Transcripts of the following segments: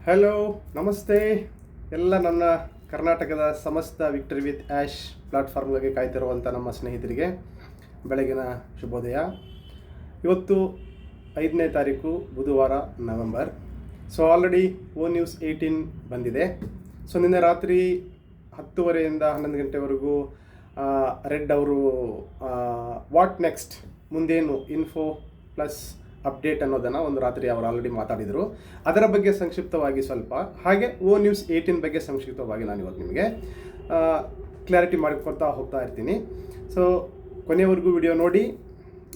Hello, ನಮಸ್ತೆ ಎಲ್ಲ ನನ್ನ ಕರ್ನಾಟಕದ ಸಮಸ್ತ ವಿಕ್ಟರಿ ವಿತ್ ಆ್ಯಶ್ ಪ್ಲಾಟ್ಫಾರ್ಮ್ಗೆ ಕಾಯ್ತಿರುವಂಥ ನಮ್ಮ ಸ್ನೇಹಿತರಿಗೆ ಬೆಳಗಿನ ಶುಭೋದಯ. ಇವತ್ತು 5ನೇ ತಾರೀಕು ಬುಧವಾರ ನವೆಂಬರ್. ಸೊ ಆಲ್ರೆಡಿ ONews 18 ಬಂದಿದೆ. ಸೊ ನಿನ್ನೆ ರಾತ್ರಿ 10:30ಯಿಂದ 11 ಗಂಟೆವರೆಗೂ ರೆಡ್ ಅವರು ವಾಟ್ ನೆಕ್ಸ್ಟ್, ಮುಂದೇನು ಇನ್ಫೋ ಪ್ಲಸ್ ಅಪ್ಡೇಟ್ ಅನ್ನೋದನ್ನು ಒಂದು ರಾತ್ರಿ ಅವರು ಆಲ್ರೆಡಿ ಮಾತಾಡಿದರು. ಅದರ ಬಗ್ಗೆ ಸಂಕ್ಷಿಪ್ತವಾಗಿ ಸ್ವಲ್ಪ, ಹಾಗೆ ONews 18 ಬಗ್ಗೆ ಸಂಕ್ಷಿಪ್ತವಾಗಿ ನಾನು ಇವತ್ತು ನಿಮಗೆ ಕ್ಲಾರಿಟಿ ಮಾಡಿಕೊಡ್ತಾ ಹೋಗ್ತಾ ಇರ್ತೀನಿ. ಸೊ ಕೊನೆಯವರೆಗೂ ವಿಡಿಯೋ ನೋಡಿ.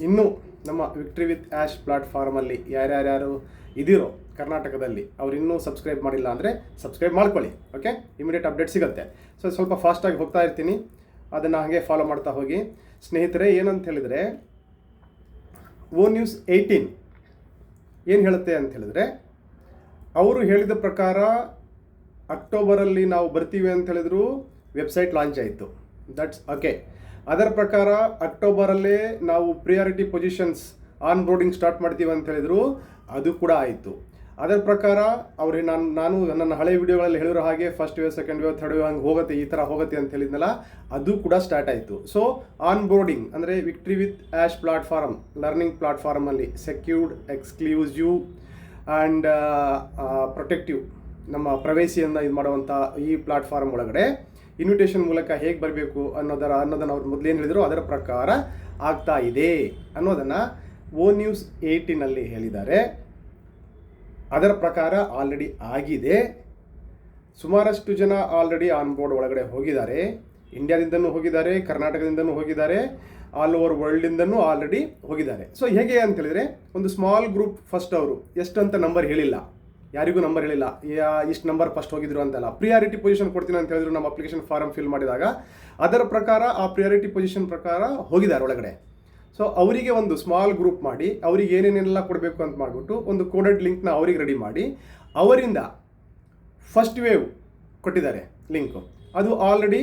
ಇನ್ನೂ ನಮ್ಮ ವಿಕ್ಟರಿ ವಿತ್ ಆ್ಯಶ್ ಪ್ಲಾಟ್ಫಾರ್ಮಲ್ಲಿ ಯಾರ್ಯಾರು ಇದಿರೋ ಕರ್ನಾಟಕದಲ್ಲಿ ಅವ್ರು ಇನ್ನೂ ಸಬ್ಸ್ಕ್ರೈಬ್ ಮಾಡಿಲ್ಲ ಅಂದರೆ ಸಬ್ಸ್ಕ್ರೈಬ್ ಮಾಡ್ಕೊಳ್ಳಿ. ಓಕೆ, ಇಮಿಡಿಯೇಟ್ ಅಪ್ಡೇಟ್ ಸಿಗುತ್ತೆ. ಸೊ ಸ್ವಲ್ಪ ಫಾಸ್ಟಾಗಿ ಹೋಗ್ತಾ ಇರ್ತೀನಿ, ಅದನ್ನು ಹಾಗೆ ಫಾಲೋ ಮಾಡ್ತಾ ಹೋಗಿ. ಸ್ನೇಹಿತರೆ, ಏನಂತ ಹೇಳಿದರೆ ONews 18 ಏನು ಹೇಳುತ್ತೆ ಅಂತ ಹೇಳಿದ್ರೆ, ಅವರು ಹೇಳಿದ ಪ್ರಕಾರ ಅಕ್ಟೋಬರಲ್ಲಿ ನಾವು ಬರ್ತೀವಿ ಅಂತ ಹೇಳಿದ್ರು. ವೆಬ್ಸೈಟ್ ಲಾಂಚ್ ಆಯಿತು, ದಟ್ಸ್ ಓಕೆ. ಅದರ ಪ್ರಕಾರ ಅಕ್ಟೋಬರಲ್ಲೇ ನಾವು priority positions on boarding start ಮಾಡ್ತೀವಿ ಅಂತ ಹೇಳಿದ್ರು, ಅದು ಕೂಡ ಆಯಿತು. ಅದರ ಪ್ರಕಾರ ಅವ್ರಿಗೆ ನಾನು ನನ್ನ ಹಳೆ ವಿಡಿಯೋಗಳಲ್ಲಿ ಹೇಳಿರೋ ಹಾಗೆ first wave, second wave, third wave ಹಂಗೆ ಹೋಗುತ್ತೆ, ಈ ಥರ ಹೋಗುತ್ತೆ ಅಂತ ಹೇಳಿದ್ನಲ್ಲ, ಅದು ಕೂಡ ಸ್ಟಾರ್ಟ್ ಆಯಿತು. ಸೊ ಆನ್ ಬೋರ್ಡಿಂಗ್ ಅಂದರೆ Victory with Ash platform learning ಪ್ಲಾಟ್ಫಾರ್ಮಲ್ಲಿ ಸೆಕ್ಯೂರ್ಡ್, ಎಕ್ಸ್ಕ್ಲೂಸಿವ್ ಆ್ಯಂಡ್ ಪ್ರೊಟೆಕ್ಟಿವ್ ನಮ್ಮ ಪ್ರವೇಶಿಯನ್ನು ಇದು ಮಾಡುವಂಥ ಈ ಪ್ಲಾಟ್ಫಾರ್ಮ್ ಒಳಗಡೆ ಇನ್ವಿಟೇಷನ್ ಮೂಲಕ ಹೇಗೆ ಬರಬೇಕು ಅನ್ನೋದನ್ನು ಅವ್ರು ಮೊದಲೇನು ಹೇಳಿದರು, ಅದರ ಪ್ರಕಾರ ಆಗ್ತಾ ಇದೆ ಅನ್ನೋದನ್ನು ONews 18 ಹೇಳಿದ್ದಾರೆ. ಅದರ ಪ್ರಕಾರ ಆಲ್ರೆಡಿ ಆಗಿದೆ. ಸುಮಾರಷ್ಟು ಜನ ಆಲ್ರೆಡಿ ಆನ್ ಬೋರ್ಡ್ ಒಳಗಡೆ ಹೋಗಿದ್ದಾರೆ. ಇಂಡಿಯಾದಿಂದನೂ ಹೋಗಿದ್ದಾರೆ, ಕರ್ನಾಟಕದಿಂದನೂ ಹೋಗಿದ್ದಾರೆ, ಆಲ್ ಓವರ್ ವರ್ಲ್ಡಿಂದನೂ ಆಲ್ರೆಡಿ ಹೋಗಿದ್ದಾರೆ. ಸೊ ಹೇಗೆ ಅಂತ ಹೇಳಿದರೆ, ಒಂದು ಸ್ಮಾಲ್ ಗ್ರೂಪ್ ಫಸ್ಟ್ ಅವರು ಎಷ್ಟು ಅಂತ ನಂಬರ್ ಹೇಳಿಲ್ಲ, ಯಾರಿಗೂ ನಂಬರ್ ಹೇಳಿಲ್ಲ, ಇಷ್ಟು ನಂಬರ್ ಫಸ್ಟ್ ಹೋಗಿದ್ರು ಅಂತಲ್ಲ. ಪ್ರಿಯಾರಿಟಿ ಪೊಸಿಷನ್ ಕೊಡ್ತೀನಿ ಅಂತ ಹೇಳಿದ್ರು ನಮ್ಮ ಅಪ್ಲಿಕೇಶನ್ ಫಾರಮ್ ಫಿಲ್ ಮಾಡಿದಾಗ. ಅದರ ಪ್ರಕಾರ ಆ ಪ್ರಿಯಾರಿಟಿ ಪೊಸಿಷನ್ ಪ್ರಕಾರ ಹೋಗಿದ್ದಾರೆ ಒಳಗಡೆ. ಸೊ ಅವರಿಗೆ ಒಂದು ಸ್ಮಾಲ್ ಗ್ರೂಪ್ ಮಾಡಿ ಅವ್ರಿಗೆ ಏನೇನೆಲ್ಲ ಕೊಡಬೇಕು ಅಂತ ಮಾಡಿಬಿಟ್ಟು ಒಂದು ಕೋಡೆಡ್ ಲಿಂಕ್ನ ಅವ್ರಿಗೆ ರೆಡಿ ಮಾಡಿ ಅವರಿಂದ ಫಸ್ಟ್ ವೇವ್ ಕೊಟ್ಟಿದ್ದಾರೆ ಲಿಂಕು. ಅದು ಆಲ್ರೆಡಿ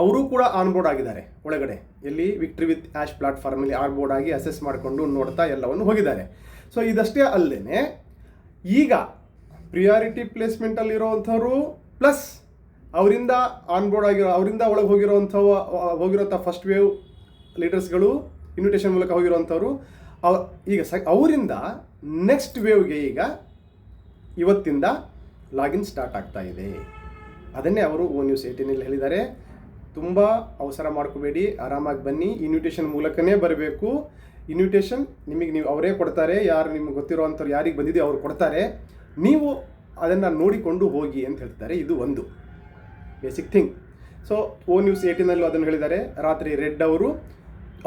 ಅವರು ಕೂಡ ಆನ್ ಬೋರ್ಡ್ ಆಗಿದ್ದಾರೆ ಒಳಗಡೆ. ಎಲ್ಲಿ ವಿಕ್ಟರಿ ವಿತ್ ಆ್ಯಶ್ ಪ್ಲಾಟ್ಫಾರ್ಮಲ್ಲಿ ಆನ್ ಬೋರ್ಡ್ ಆಗಿ ಅಸೆಸ್ ಮಾಡಿಕೊಂಡು ನೋಡ್ತಾ ಎಲ್ಲವನ್ನು ಹೋಗಿದ್ದಾರೆ. ಸೊ ಇದಷ್ಟೇ ಅಲ್ಲದೆ ಈಗ ಪ್ರಿಯಾರಿಟಿ ಪ್ಲೇಸ್ಮೆಂಟಲ್ಲಿರೋವಂಥವ್ರು ಪ್ಲಸ್ ಅವರಿಂದ ಆನ್ ಬೋರ್ಡ್ ಆಗಿರೋ, ಅವರಿಂದ ಒಳಗೆ ಹೋಗಿರೋಂಥ ಫಸ್ಟ್ ವೇವ್ ಲೀಡರ್ಸ್ಗಳು ಇನ್ವಿಟೇಷನ್ ಮೂಲಕ ಹೋಗಿರುವಂಥವ್ರು ಈಗ ಅವರಿಂದ ನೆಕ್ಸ್ಟ್ ವೇವ್ಗೆ ಈಗ ಇವತ್ತಿಂದ ಲಾಗಿನ್ ಸ್ಟಾರ್ಟ್ ಆಗ್ತಾ ಇದೆ. ಅದನ್ನೇ ಅವರು ONews 18 ಹೇಳಿದ್ದಾರೆ. ತುಂಬ ಅವಸರ ಮಾಡ್ಕೋಬೇಡಿ, ಆರಾಮಾಗಿ ಬನ್ನಿ. ಇನ್ವಿಟೇಷನ್ ಮೂಲಕನೇ ಬರಬೇಕು. ಇನ್ವಿಟೇಷನ್ ನೀವು ಅವರೇ ಕೊಡ್ತಾರೆ. ಯಾರು ನಿಮ್ಗೆ ಗೊತ್ತಿರೋವಂಥವ್ರು ಯಾರಿಗೆ ಬಂದಿದೆ ಅವ್ರು ಕೊಡ್ತಾರೆ. ನೀವು ಅದನ್ನು ನೋಡಿಕೊಂಡು ಹೋಗಿ ಅಂತ ಹೇಳ್ತಾರೆ. ಇದು ಒಂದು ಬೇಸಿಕ್ ಥಿಂಗ್. ಸೊ ONews 18 ಅದನ್ನು ಹೇಳಿದ್ದಾರೆ. ರಾತ್ರಿ ರೆಡ್ ಅವರು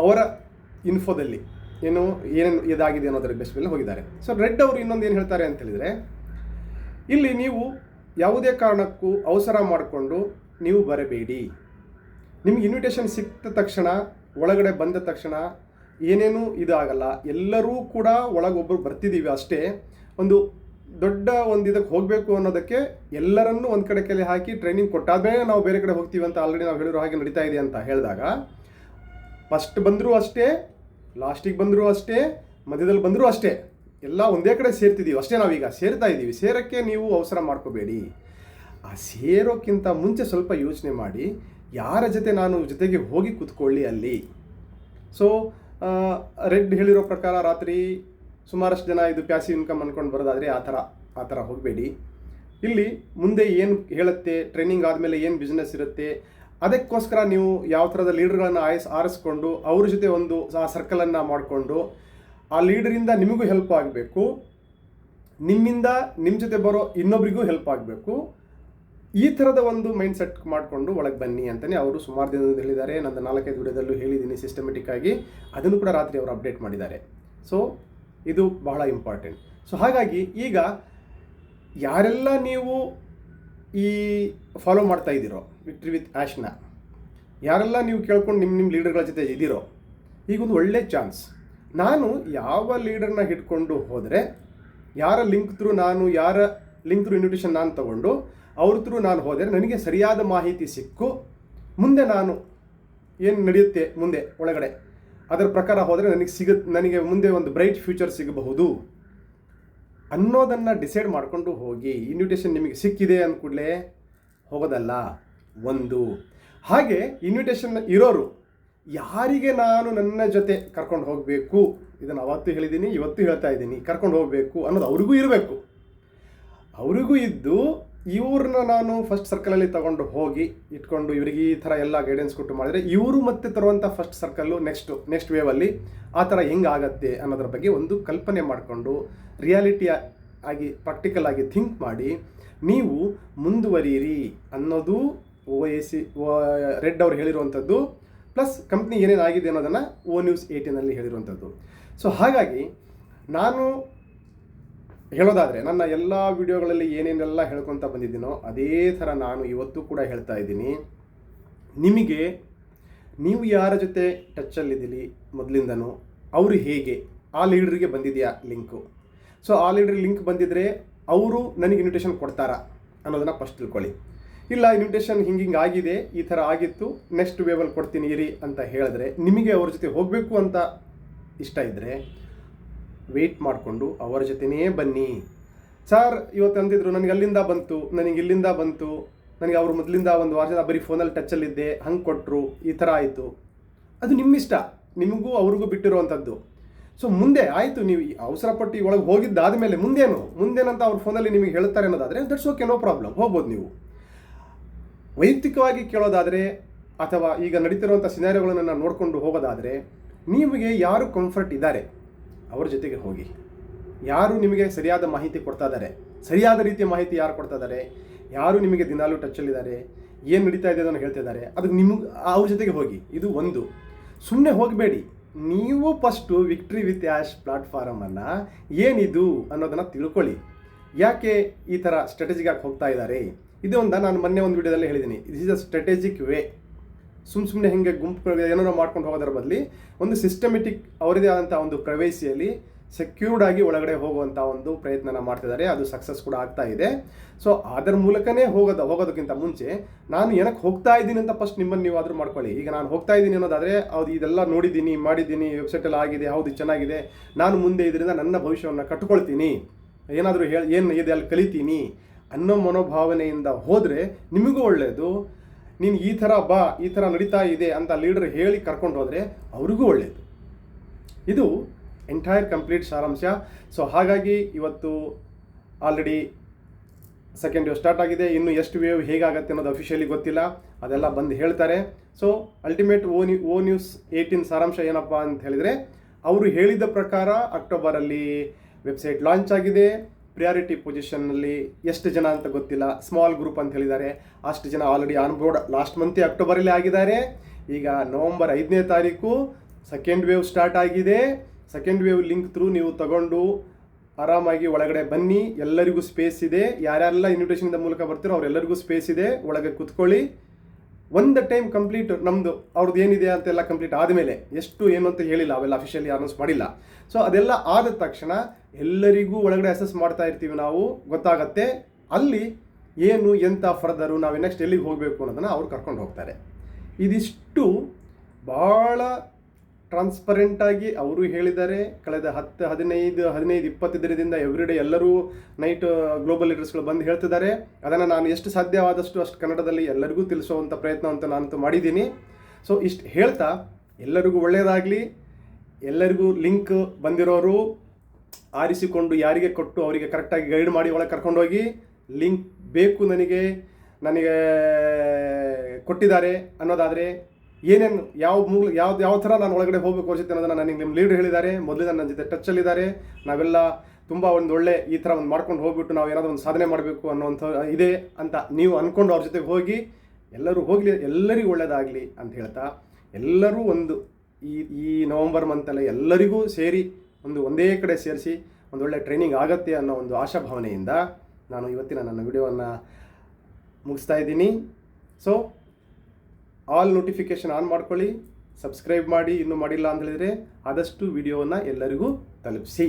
ಅವರ ಇನ್ಫೋದಲ್ಲಿ ಏನೇನು ಇದಾಗಿದೆ ಅನ್ನೋದರ ಬೆಸ್ಟ್ ಮೇಲೆ ಹೋಗಿದ್ದಾರೆ. ಸೊ ರೆಡ್ ಅವರು ಇನ್ನೊಂದು ಏನು ಹೇಳ್ತಾರೆ ಅಂತ ಹೇಳಿದರೆ, ಇಲ್ಲಿ ನೀವು ಯಾವುದೇ ಕಾರಣಕ್ಕೂ ಅವಸರ ಮಾಡಿಕೊಂಡು ನೀವು ಬರಬೇಡಿ. ನಿಮ್ಗೆ ಇನ್ವಿಟೇಷನ್ ಸಿಕ್ಕಿದ ತಕ್ಷಣ, ಒಳಗಡೆ ಬಂದ ತಕ್ಷಣ ಏನೇನೂ ಇದಾಗಲ್ಲ. ಎಲ್ಲರೂ ಕೂಡ ಒಳಗೊಬ್ಬರು ಬರ್ತಿದ್ದೀವಿ ಅಷ್ಟೇ. ಒಂದು ದೊಡ್ಡ ಒಂದು ಇದಕ್ಕೆ ಹೋಗಬೇಕು ಅನ್ನೋದಕ್ಕೆ ಎಲ್ಲರನ್ನೂ ಒಂದು ಕಡೆ ಕೆಲೆ ಹಾಕಿ ಟ್ರೈನಿಂಗ್ ಕೊಟ್ಟಾದ್ಮೇಲೆ ನಾವು ಬೇರೆ ಕಡೆ ಹೋಗ್ತೀವಿ ಅಂತ ಆಲ್ರೆಡಿ ನಾವು ಹೇಳಿರೋ ಹಾಗೆ ನಡೀತಾ ಇದೆ ಅಂತ ಹೇಳಿದಾಗ, ಫಸ್ಟ್ ಬಂದರೂ ಅಷ್ಟೇ, ಲಾಸ್ಟಿಗೆ ಬಂದರೂ ಅಷ್ಟೇ, ಮಧ್ಯದಲ್ಲಿ ಬಂದರೂ ಅಷ್ಟೇ, ಎಲ್ಲ ಒಂದೇ ಕಡೆ ಸೇರ್ತಿದ್ದೀವಿ ಅಷ್ಟೇ. ನಾವೀಗ ಸೇರ್ತಾ ಇದ್ದೀವಿ. ಸೇರೋಕ್ಕೆ ನೀವು ಅವಸರ ಮಾಡ್ಕೋಬೇಡಿ. ಆ ಸೇರೋಕ್ಕಿಂತ ಮುಂಚೆ ಸ್ವಲ್ಪ ಯೋಚನೆ ಮಾಡಿ, ಯಾರ ಜೊತೆ ನಾನು ಜೊತೆಗೆ ಹೋಗಿ ಕೂತ್ಕೊಳ್ಳಿ ಅಲ್ಲಿ. ಸೊ ರೆಡ್ ಹೇಳಿರೋ ಪ್ರಕಾರ ರಾತ್ರಿ ಸುಮಾರಷ್ಟು ಜನ ಇದು ಪ್ಯಾಸಿವ್ ಇನ್ಕಮ್ ಅಂದ್ಕೊಂಡು ಬರೋದಾದರೆ ಆ ಥರ ಹೋಗಬೇಡಿ. ಇಲ್ಲಿ ಮುಂದೆ ಏನು ಹೇಳುತ್ತೆ, ಟ್ರೈನಿಂಗ್ ಆದಮೇಲೆ ಏನು ಬಿಸ್ನೆಸ್ ಇರುತ್ತೆ, ಅದಕ್ಕೋಸ್ಕರ ನೀವು ಯಾವ ಥರದ ಲೀಡರ್ಗಳನ್ನು ಆರಿಸ್ಕೊಂಡು ಅವ್ರ ಜೊತೆ ಒಂದು ಆ ಸರ್ಕಲನ್ನು ಮಾಡಿಕೊಂಡು ಆ ಲೀಡರಿಂದ ನಿಮಗೂ ಹೆಲ್ಪ್ ಆಗಬೇಕು, ನಿಮ್ಮಿಂದ ನಿಮ್ಮ ಜೊತೆ ಬರೋ ಇನ್ನೊಬ್ರಿಗೂ ಹೆಲ್ಪ್ ಆಗಬೇಕು. ಈ ಥರದ ಒಂದು ಮೈಂಡ್ ಸೆಟ್ ಮಾಡಿಕೊಂಡು ಒಳಗೆ ಬನ್ನಿ ಅಂತಲೇ ಅವರು ಸುಮಾರು ದಿನದಿಂದ ಹೇಳಿದ್ದಾರೆ. ನನ್ನ 4-5 ವಿಡಿಯೋದಲ್ಲೂ ಹೇಳಿದ್ದೀನಿ ಸಿಸ್ಟಮೆಟಿಕ್ ಆಗಿ. ಅದನ್ನು ಕೂಡ ರಾತ್ರಿ ಅವರು ಅಪ್ಡೇಟ್ ಮಾಡಿದ್ದಾರೆ. ಸೊ ಇದು ಬಹಳ ಇಂಪಾರ್ಟೆಂಟ್. ಸೊ ಹಾಗಾಗಿ ಈಗ ಯಾರೆಲ್ಲ ನೀವು ಈ ಫಾಲೋ ಮಾಡ್ತಾ ಇದ್ದೀರೋ ವಿಕ್ಟರಿ ವಿತ್ ಆ್ಯಶ್ನ, ಯಾರೆಲ್ಲ ನೀವು ಕೇಳ್ಕೊಂಡು ನಿಮ್ಮ ಲೀಡರ್ಗಳ ಜೊತೆ ಇದ್ದೀರೋ, ಈಗೊಂದು ಒಳ್ಳೆ ಚಾನ್ಸ್. ನಾನು ಯಾವ ಲೀಡರ್ನ ಹಿಡ್ಕೊಂಡು ಹೋದರೆ, ಯಾರ ಲಿಂಕ್ ಥ್ರೂ ಇನ್ವಿಟೇಷನ್ ನಾನು ತಗೊಂಡು ಅವ್ರ ಥ್ರೂ ನಾನು ಹೋದರೆ ನನಗೆ ಸರಿಯಾದ ಮಾಹಿತಿ ಸಿಕ್ಕು ಮುಂದೆ ನಾನು ಏನು ನಡೆಯುತ್ತೆ ಮುಂದೆ ಒಳಗಡೆ ಅದರ ಪ್ರಕಾರ ಹೋದರೆ ನನಗೆ ಮುಂದೆ ಒಂದು ಬ್ರೈಟ್ ಫ್ಯೂಚರ್ ಸಿಗಬಹುದು ಅನ್ನೋದನ್ನು ಡಿಸೈಡ್ ಮಾಡಿಕೊಂಡು ಹೋಗಿ. ಇನ್ವಿಟೇಷನ್ ನಿಮಗೆ ಸಿಕ್ಕಿದೆ ಅಂದ ಕೂಡಲೇ ಹೋಗೋದಲ್ಲ. ಒಂದು ಹಾಗೆ ಇನ್ವಿಟೇಷನ್ ಇರೋರು ಯಾರಿಗೆ ನಾನು ನನ್ನ ಜೊತೆ ಕರ್ಕೊಂಡು ಹೋಗಬೇಕು, ಇದನ್ನು ಅವತ್ತು ಹೇಳಿದ್ದೀನಿ, ಇವತ್ತು ಹೇಳ್ತಾ ಇದ್ದೀನಿ, ಕರ್ಕೊಂಡು ಹೋಗಬೇಕು ಅನ್ನೋದು ಅವ್ರಿಗೂ ಇರಬೇಕು. ಅವರಿಗೂ ಇದ್ದು ಇವ್ರನ್ನ ನಾನು ಫಸ್ಟ್ ಸರ್ಕಲಲ್ಲಿ ತಗೊಂಡು ಹೋಗಿ ಇಟ್ಕೊಂಡು ಇವರಿಗೆ ಈ ಥರ ಎಲ್ಲ ಗೈಡೆನ್ಸ್ ಕೊಟ್ಟು ಮಾಡಿದರೆ ಇವರು ಮತ್ತೆ ತರುವಂಥ ಫಸ್ಟ್ ಸರ್ಕಲ್ಲು ನೆಕ್ಸ್ಟ್ ವೇವಲ್ಲಿ ಆ ಥರ ಹೆಂಗಾಗತ್ತೆ ಅನ್ನೋದ್ರ ಬಗ್ಗೆ ಒಂದು ಕಲ್ಪನೆ ಮಾಡಿಕೊಂಡು ರಿಯಾಲಿಟಿ ಆಗಿ ಪ್ರಾಕ್ಟಿಕಲ್ ಆಗಿ ಥಿಂಕ್ ಮಾಡಿ ನೀವು ಮುಂದುವರಿಯಿರಿ ಅನ್ನೋದು ರೆಡ್ ಅವ್ರು ಹೇಳಿರುವಂಥದ್ದು, ಪ್ಲಸ್ ಕಂಪ್ನಿ ಏನೇನಾಗಿದೆ ಅನ್ನೋದನ್ನು ONews18 ಹೇಳಿರುವಂಥದ್ದು. ಸೊ ಹಾಗಾಗಿ ನಾನು ಹೇಳೋದಾದರೆ ನನ್ನ ಎಲ್ಲ ವಿಡಿಯೋಗಳಲ್ಲಿ ಏನೇನೆಲ್ಲ ಹೇಳ್ಕೊತ ಬಂದಿದ್ದೀನೋ ಅದೇ ಥರ ನಾನು ಇವತ್ತು ಕೂಡ ಹೇಳ್ತಾ ಇದ್ದೀನಿ. ನೀವು ಯಾರ ಜೊತೆ ಟಚ್ಚಲ್ಲಿದ್ದೀರಿ ಮೊದಲಿಂದನೂ, ಅವರು ಹೇಗೆ, ಆ ಲೀಡ್ರಿಗೆ ಬಂದಿದೆಯಾ ಲಿಂಕು? ಸೊ ಆ ಲೀಡ್ರಿಗೆ ಲಿಂಕ್ ಬಂದಿದ್ದರೆ ಅವರು ನನಗೆ ಇನ್ವಿಟೇಷನ್ ಕೊಡ್ತಾರಾ ಅನ್ನೋದನ್ನು ಫಸ್ಟ್ ತಿಳ್ಕೊಳ್ಳಿ. ಇಲ್ಲ ಇನ್ವಿಟೇಷನ್ ಹಿಂಗೆ ಆಗಿದೆ, ಈ ಥರ ಆಗಿತ್ತು, ನೆಕ್ಸ್ಟ್ ವೇವಲ್ಲಿ ಕೊಡ್ತೀನಿ ಇರಿ ಅಂತ ಹೇಳಿದ್ರೆ ನಿಮಗೆ ಅವ್ರ ಜೊತೆ ಹೋಗಬೇಕು ಅಂತ ಇಷ್ಟ ಇದ್ದರೆ ವೆಯ್ಟ್ ಮಾಡಿಕೊಂಡು ಅವರ ಜೊತೆನೇ ಬನ್ನಿ. ಸರ್ ಇವತ್ತು ಅಂದಿದ್ರು ನನಗೆ ಅಲ್ಲಿಂದ ಬಂತು, ನನಗೆ ಇಲ್ಲಿಂದ ಬಂತು, ನನಗೆ ಅವರು ಮೊದಲಿಂದ ಒಂದು ವಾರದಿಂದ ಬರೀ ಫೋನಲ್ಲಿ ಟಚ್ಚಲ್ಲಿದ್ದೆ, ಹಂಗೆ ಕೊಟ್ಟರು, ಈ ಥರ ಆಯಿತು. ಅದು ನಿಮ್ಮಿಷ್ಟ, ನಿಮಗೂ ಅವ್ರಿಗೂ ಬಿಟ್ಟಿರುವಂಥದ್ದು. ಸೊ ಮುಂದೆ ಆಯಿತು, ನೀವು ಅವಸರಪಟ್ಟು ಒಳಗೆ ಹೋಗಿದ್ದಾದ ಮೇಲೆ ಮುಂದೇನಂತ ಅವ್ರ ಫೋನಲ್ಲಿ ನಿಮಗೆ ಹೇಳ್ತಾರೆ ಅನ್ನೋದಾದರೆ ದಟ್ಸ್ ಓಕೆ, ನೋ ಪ್ರಾಬ್ಲಮ್, ಹೋಗ್ಬೋದು. ನೀವು ವೈಯಕ್ತಿಕವಾಗಿ ಕೇಳೋದಾದರೆ ಅಥವಾ ಈಗ ನಡೀತಿರುವಂಥ ಸಿನಾರಿಯೋಗಳನ್ನು ನೋಡಿಕೊಂಡು ಹೋಗೋದಾದರೆ ನಿಮಗೆ ಯಾರು ಕಂಫರ್ಟ್ ಇದ್ದಾರೆ ಅವ್ರ ಜೊತೆಗೆ ಹೋಗಿ. ಯಾರು ನಿಮಗೆ ಸರಿಯಾದ ಮಾಹಿತಿ ಕೊಡ್ತಾ ಇದ್ದಾರೆ, ಸರಿಯಾದ ರೀತಿಯ ಮಾಹಿತಿ ಯಾರು ಕೊಡ್ತಾ ಇದ್ದಾರೆ, ಯಾರು ನಿಮಗೆ ದಿನಾಲೂ ಟಚ್ಚಲ್ಲಿದ್ದಾರೆ, ಏನು ನಡೀತಾ ಇದೆ ಅದನ್ನು ಹೇಳ್ತಿದ್ದಾರೆ, ಅದಕ್ಕೆ ನಿಮಗೆ ಅವ್ರ ಜೊತೆಗೆ ಹೋಗಿ. ಇದು ಒಂದು. ಸುಮ್ಮನೆ ಹೋಗಬೇಡಿ. ನೀವು ಫಸ್ಟು ವಿಕ್ಟ್ರಿ ವಿತ್ ಆ್ಯಶ್ ಪ್ಲಾಟ್ಫಾರಮನ್ನು ಏನಿದು ಅನ್ನೋದನ್ನು ತಿಳ್ಕೊಳ್ಳಿ. ಯಾಕೆ ಈ ಥರ ಸ್ಟ್ರಾಟಜಿಗಾಗಿ ಹೋಗ್ತಾ ಇದ್ದಾರೆ, ಇದು ನಾನು ಮೊನ್ನೆ ಒಂದು ವಿಡಿಯೋದಲ್ಲಿ ಹೇಳಿದ್ದೀನಿ. This is a strategic way. ಸುಮ್ಮನೆ ಹಿಂಗೆ ಗುಂಪು ಏನಾರು ಮಾಡ್ಕೊಂಡು ಹೋಗೋದರ ಬದಲಿ ಒಂದು ಸಿಸ್ಟಮೆಟಿಕ್ ಅವರದೇ ಆದಂಥ ಒಂದು ಪ್ರೈವೇಸಿಯಲ್ಲಿ ಸೆಕ್ಯೂರ್ಡ್ ಆಗಿ ಒಳಗಡೆ ಹೋಗುವಂಥ ಒಂದು ಪ್ರಯತ್ನನ ಮಾಡ್ತಿದ್ದಾರೆ. ಅದು ಸಕ್ಸಸ್ ಕೂಡ ಆಗ್ತಾ ಇದೆ. ಸೊ ಅದರ ಮೂಲಕನೇ ಹೋಗೋದಕ್ಕಿಂತ ಮುಂಚೆ ನಾನು ಏನಕ್ಕೆ ಹೋಗ್ತಾ ಇದ್ದೀನಿ ಅಂತ ಫಸ್ಟ್ ನಿಮ್ಮನ್ನು ನೀವು ಆದರೂ ಮಾಡ್ಕೊಳ್ಳಿ. ಈಗ ನಾನು ಹೋಗ್ತಾ ಇದ್ದೀನಿ ಅನ್ನೋದಾದರೆ ಹೌದು ಇದೆಲ್ಲ ನೋಡಿದ್ದೀನಿ, ಮಾಡಿದ್ದೀನಿ, ವೆಬ್ಸೈಟಲ್ಲಿ ಆಗಿದೆ, ಹೌದು ಇದು ಚೆನ್ನಾಗಿದೆ, ನಾನು ಮುಂದೆ ಇದರಿಂದ ನನ್ನ ಭವಿಷ್ಯವನ್ನು ಕಟ್ಕೊಳ್ತೀನಿ, ಏನಾದರೂ ಏನು ಇದೆ ಅಲ್ಲಿ ಕಲಿತೀನಿ ಅನ್ನೋ ಮನೋಭಾವನೆಯಿಂದ ಹೋದರೆ ನಿಮಗೂ ಒಳ್ಳೆಯದು. ನೀನು ಈ ಥರ ಬಾ, ಈ ಥರ ನಡೀತಾ ಇದೆ ಅಂತ ಲೀಡರ್ ಹೇಳಿ ಕರ್ಕೊಂಡು ಹೋದರೆ ಅವ್ರಿಗೂ ಒಳ್ಳೆಯದು. ಇದು ಎಂಟೈರ್ ಕಂಪ್ಲೀಟ್ ಸಾರಾಂಶ. ಸೊ ಹಾಗಾಗಿ ಇವತ್ತು ಆಲ್ರೆಡಿ ಸೆಕೆಂಡ್ ವೇವ್ ಸ್ಟಾರ್ಟ್ ಆಗಿದೆ. ಇನ್ನು ಎಷ್ಟು ವೇವ್ ಹೇಗಾಗತ್ತೆ ಅನ್ನೋದು ಅಫಿಷಿಯಲಿ ಗೊತ್ತಿಲ್ಲ, ಅದೆಲ್ಲ ಬಂದು ಹೇಳ್ತಾರೆ. ಸೊ ಅಲ್ಟಿಮೇಟ್ ONews18 ಸಾರಾಂಶ ಏನಪ್ಪ ಅಂತ ಹೇಳಿದರೆ, ಅವರು ಹೇಳಿದ ಪ್ರಕಾರ ಅಕ್ಟೋಬರಲ್ಲಿ ವೆಬ್ಸೈಟ್ ಲಾಂಚ್ ಆಗಿದೆ. ಪ್ರಿಯಾರಿಟಿ ಪೊಸಿಷನ್ನಲ್ಲಿ ಎಷ್ಟು ಜನ ಅಂತ ಗೊತ್ತಿಲ್ಲ, ಸ್ಮಾಲ್ ಗ್ರೂಪ್ ಅಂತ ಹೇಳಿದ್ದಾರೆ. ಅಷ್ಟು ಜನ ಆಲ್ರೆಡಿ ಆನ್ ಬೋರ್ಡ್ ಲಾಸ್ಟ್ ಮಂತೇ ಅಕ್ಟೋಬರಲ್ಲಿ ಆಗಿದ್ದಾರೆ. ಈಗ ನವಂಬರ್ 5ನೇ ತಾರೀಕು ಸೆಕೆಂಡ್ ವೇವ್ ಸ್ಟಾರ್ಟ್ ಆಗಿದೆ. ಸೆಕೆಂಡ್ ವೇವ್ ಲಿಂಕ್ ಥ್ರೂ ನೀವು ತಗೊಂಡು ಆರಾಮಾಗಿ ಒಳಗಡೆ ಬನ್ನಿ. ಎಲ್ಲರಿಗೂ ಸ್ಪೇಸ್ ಇದೆ. ಯಾರ್ಯಾರೆಲ್ಲ ಇನ್ವಿಟೇಷನಿಂದ ಮೂಲಕ ಬರ್ತೀರೋ ಅವರೆಲ್ಲರಿಗೂ ಸ್ಪೇಸ್ ಇದೆ. ಒಳಗೆ ಕೂತ್ಕೊಳ್ಳಿ. ಒಂದು ಟೈಮ್ ಕಂಪ್ಲೀಟ್ ನಮ್ಮದು ಅವ್ರದ್ದು ಏನಿದೆ ಅಂತೆಲ್ಲ ಕಂಪ್ಲೀಟ್ ಆದಮೇಲೆ ಎಷ್ಟು ಏನು ಅಂತ ಹೇಳಿಲ್ಲ, ಅವೆಲ್ಲ ಅಫಿಷಿಯಲಿ ಅನೌನ್ಸ್ ಮಾಡಿಲ್ಲ. ಸೊ ಅದೆಲ್ಲ ಆದ ತಕ್ಷಣ ಎಲ್ಲರಿಗೂ ಒಳಗಡೆ ಅಸೆಸ್ ಮಾಡ್ತಾ ಇರ್ತೀವಿ ನಾವು, ಗೊತ್ತಾಗತ್ತೆ ಅಲ್ಲಿ ಏನು ಎಂಥ ಫರ್ದರು, ನಾವು ನೆಕ್ಸ್ಟ್ ಎಲ್ಲಿಗೆ ಹೋಗಬೇಕು ಅನ್ನೋದನ್ನು ಅವ್ರು ಕರ್ಕೊಂಡು ಹೋಗ್ತಾರೆ. ಇದಿಷ್ಟು ಭಾಳ ಟ್ರಾನ್ಸ್ಪರೆಂಟಾಗಿ ಅವರು ಹೇಳಿದ್ದಾರೆ. ಕಳೆದ 15-20 ದಿನದಿಂದ ಎವ್ರಿಡೇ ಎಲ್ಲರೂ ನೈಟ್ ಗ್ಲೋಬಲ್ ಲೀಡರ್ಸ್ಗಳು ಬಂದು ಹೇಳ್ತಿದ್ದಾರೆ. ಅದನ್ನು ನಾನು ಎಷ್ಟು ಸಾಧ್ಯವಾದಷ್ಟು ಅಷ್ಟು ಕನ್ನಡದಲ್ಲಿ ಎಲ್ಲರಿಗೂ ತಿಳಿಸುವಂಥ ಪ್ರಯತ್ನ ಅಂತ ನಾನಂತೂ ಮಾಡಿದ್ದೀನಿ. ಸೊ ಇಷ್ಟು ಹೇಳ್ತಾ ಎಲ್ಲರಿಗೂ ಒಳ್ಳೆಯದಾಗಲಿ. ಎಲ್ಲರಿಗೂ ಲಿಂಕ್ ಬಂದಿರೋರು ಆರಿಸಿಕೊಂಡು ಯಾರಿಗೆ ಕೊಟ್ಟು ಅವರಿಗೆ ಕರೆಕ್ಟಾಗಿ ಗೈಡ್ ಮಾಡಿ ಒಳಗೆ ಕರ್ಕೊಂಡೋಗಿ, ಲಿಂಕ್ ಬೇಕು ನನಗೆ ಕೊಟ್ಟಿದ್ದಾರೆ ಅನ್ನೋದಾದರೆ ಏನೇನು ಯಾವ ಥರ ನಾನು ಒಳಗಡೆ ಹೋಗಬೇಕು ಅವ್ರ ಜೊತೆ ಅನ್ನೋದನ್ನು ನನಗೆ ನಿಮ್ಮ ಲೀಡರ್ ಹೇಳಿದ್ದಾರೆ. ಮೊದಲಿಂದ ನನ್ನ ಜೊತೆ ಟಚ್ಚಲ್ಲಿದ್ದಾರೆ. ನಾವೆಲ್ಲ ತುಂಬ ಒಂದು ಒಳ್ಳೆ ಈ ಥರ ಒಂದು ಮಾಡ್ಕೊಂಡು ಹೋಗ್ಬಿಟ್ಟು ನಾವು ಏನಾದರೂ ಒಂದು ಸಾಧನೆ ಮಾಡಬೇಕು ಅನ್ನೋವಂಥ ಇದೆ ಅಂತ ನೀವು ಅಂದ್ಕೊಂಡು ಅವ್ರ ಜೊತೆಗೆ ಹೋಗಿ ಎಲ್ಲರೂ ಹೋಗಲಿ, ಎಲ್ಲರಿಗೂ ಒಳ್ಳೆಯದಾಗಲಿ ಅಂತ ಹೇಳ್ತಾ, ಎಲ್ಲರೂ ಒಂದು ಈ ನವಂಬರ್ ಮಂತಲ್ಲಿ ಎಲ್ಲರಿಗೂ ಸೇರಿ ಒಂದೇ ಕಡೆ ಸೇರಿಸಿ ಒಂದೊಳ್ಳೆ ಟ್ರೈನಿಂಗ್ ಆಗತ್ತೆ ಅನ್ನೋ ಒಂದು ಆಶಾಭಾವನೆಯಿಂದ ನಾನು ಇವತ್ತಿನ ನನ್ನ ವಿಡಿಯೋವನ್ನು ಮುಗಿಸ್ತಾ ಇದ್ದೀನಿ. ಸೊ ಆಲ್ ನೋಟಿಫಿಕೇಷನ್ ಆನ್ ಮಾಡ್ಕೊಳ್ಳಿ, ಸಬ್ಸ್ಕ್ರೈಬ್ ಮಾಡಿ ಇನ್ನೂ ಮಾಡಿಲ್ಲ ಅಂತ ಹೇಳಿದರೆ ಆದಷ್ಟು ವಿಡಿಯೋವನ್ನು ಎಲ್ಲರಿಗೂ ತಲುಪಿಸಿ.